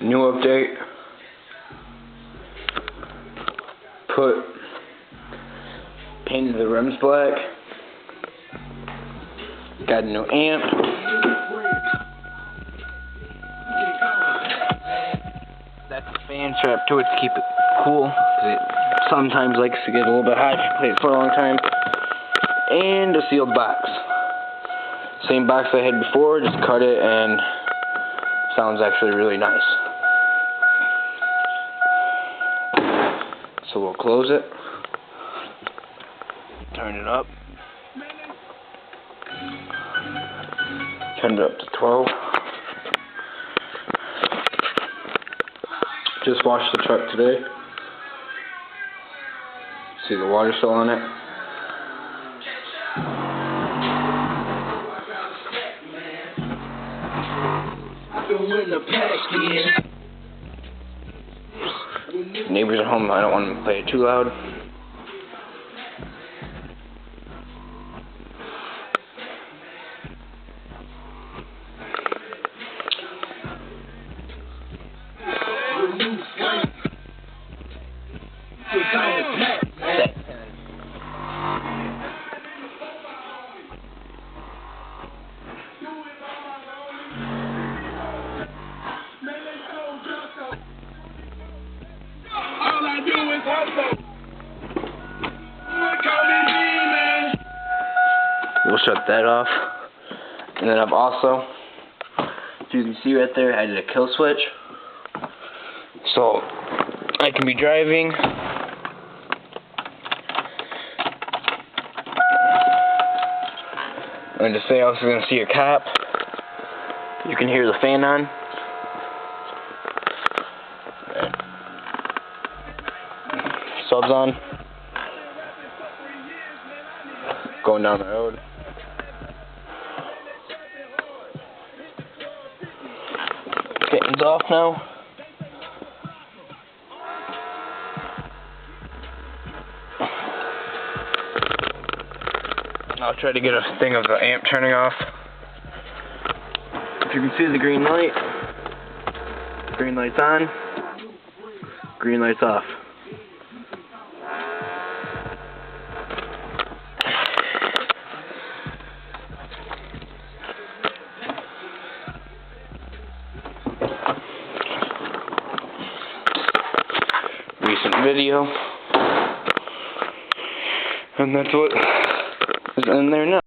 New update. Painted the rims black. Got a new amp. That's a fan strap to it to keep it cool, because it sometimes likes to get a little bit hot if you play it for a long time. And a sealed box. Same box I had before, just cut it, and sounds actually really nice. So we'll close it, turn it up, turn it up to 12. Just washed the truck today. See the water still on it. Neighbors at home, I don't want them to play it too loud. We'll shut that off. And then I've also, if you can see right there, I did a kill switch. So I can be driving. And to say I was going to see a cop, you can hear the fan on. Subs on. Going down the road. Curtains off now. I'll try to get a thing of the amp turning off. If you can see the green light, green light's on, green light's off. Recent video, and that's what is in there now.